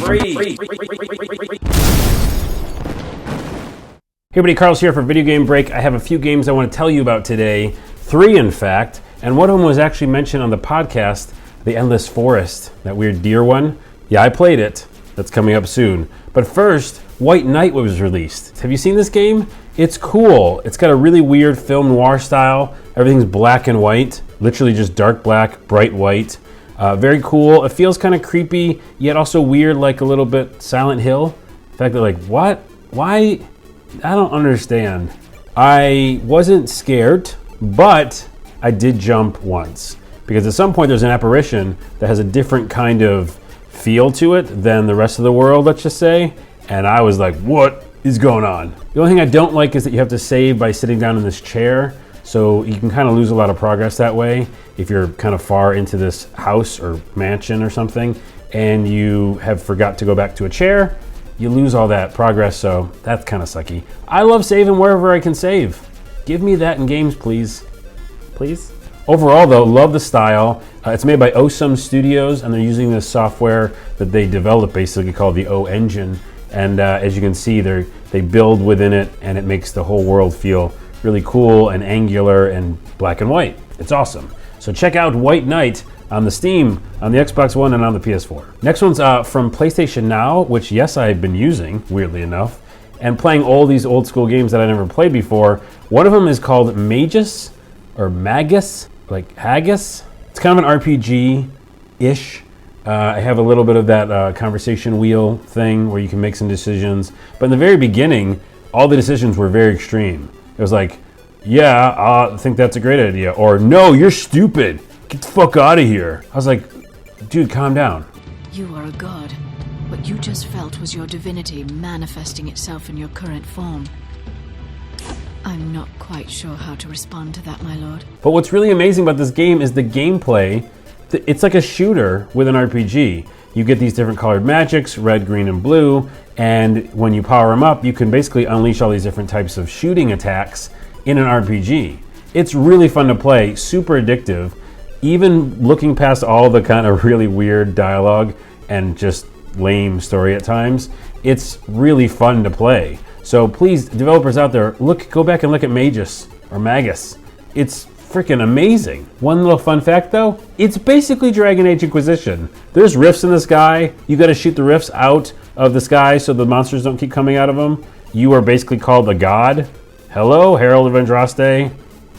Hey everybody, Carl's here for Video Game Break. I have a few games I want to tell you about today. 3 in fact, and one of them was actually mentioned on the podcast, The Endless Forest, that weird deer one. Yeah, I played it. That's coming up soon. But first, White Knight was released. Have you seen this game? It's cool. It's got a really weird film noir style. Everything's black and white, literally just dark black, bright white. Very cool. It feels kind of creepy, yet also weird, like a little bit Silent Hill. In fact, they're like, what? Why? I don't understand. I wasn't scared, but I did jump once. Because at some point there's an apparition that has a different kind of feel to it than the rest of the world, let's just say. And I was like, what is going on? The only thing I don't like is that you have to save by sitting down in this chair. So you can kind of lose a lot of progress that way if you're kind of far into this house or mansion or something and you have forgot to go back to a chair, you lose all that progress, so that's kind of sucky. I love saving wherever I can save. Give me that in games, please. Please? Overall though, love the style. It's made by Awesome Studios and they're using this software that they developed basically called the O Engine. And as you can see, they build within it and it makes the whole world feel really cool and angular and black and white. It's awesome. So check out White Knight on the Steam, on the Xbox One, and on the PS4. Next one's from PlayStation Now, which yes, I've been using, weirdly enough, and playing all these old school games that I never played before. One of them is called Magus, or Magus, like Haggis. It's kind of an RPG-ish. I have a little bit of that conversation wheel thing where you can make some decisions. But in the very beginning, all the decisions were very extreme. It was like, yeah, I think that's a great idea. Or, no, you're stupid. Get the fuck out of here. I was like, dude, calm down. You are a god. What you just felt was your divinity manifesting itself in your current form. I'm not quite sure how to respond to that, my lord. But what's really amazing about this game is the gameplay. It's like a shooter with an RPG. You get these different colored magics, red, green, and blue, and when you power them up, you can basically unleash all these different types of shooting attacks in an RPG. It's really fun to play, super addictive, even looking past all the kind of really weird dialogue and just lame story at times. It's really fun to play. So please, developers out there, go back and look at Magus or Magus. It's freaking amazing. One little fun fact though, it's basically Dragon Age Inquisition. There's rifts in the sky. You got to shoot the rifts out of the sky so the monsters don't keep coming out of them. You are basically called a god. Hello, Herald of Andraste.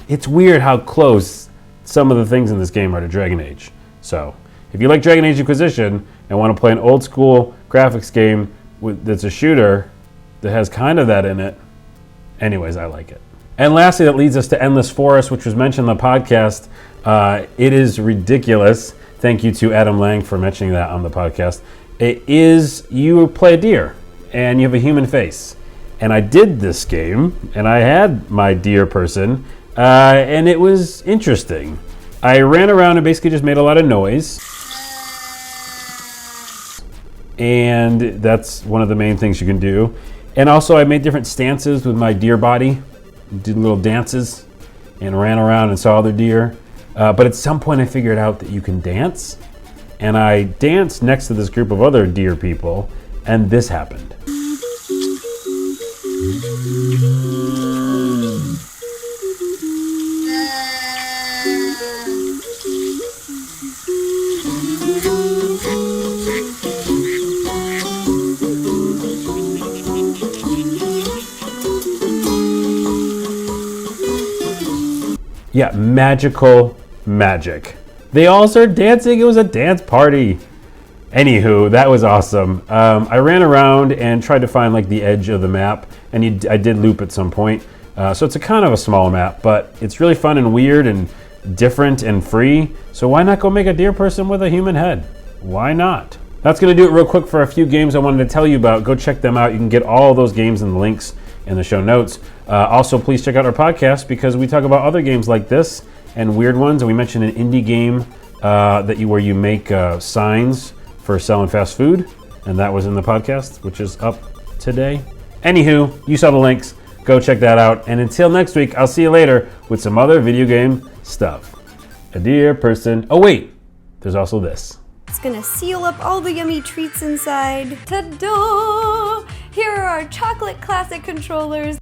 It's weird how close some of the things in this game are to Dragon Age. So if you like Dragon Age Inquisition and want to play an old school graphics game that's a shooter that has kind of that in it, anyways, I like it. And lastly, that leads us to Endless Forest, which was mentioned in the podcast. It is ridiculous. Thank you to Adam Lang for mentioning that on the podcast. It is, you play a deer, and you have a human face. And I did this game, and I had my deer person, and it was interesting. I ran around and basically just made a lot of noise. And that's one of the main things you can do. And also I made different stances with my deer body. Did little dances and ran around and saw other deer. But at some point I figured out that you can dance. And I danced next to this group of other deer people, and this happened. Yeah, magical magic. They all started dancing. It was a dance party. Anywho, that was awesome. I ran around and tried to find like the edge of the map, and I did loop at some point. So it's a kind of a small map, but it's really fun and weird and different and free. So why not go make a deer person with a human head? Why not? That's going to do it real quick for a few games I wanted to tell you about. Go check them out. You can get all those games and the links in the show notes. Also, please check out our podcast because we talk about other games like this and weird ones. And we mentioned an indie game where you make signs for selling fast food, and that was in the podcast, which is up today. Anywho, you saw the links. Go check that out. And until next week, I'll see you later with some other video game stuff. A dear person. Oh wait, there's also this. It's gonna seal up all the yummy treats inside. Ta-da! Here are our chocolate classic controllers.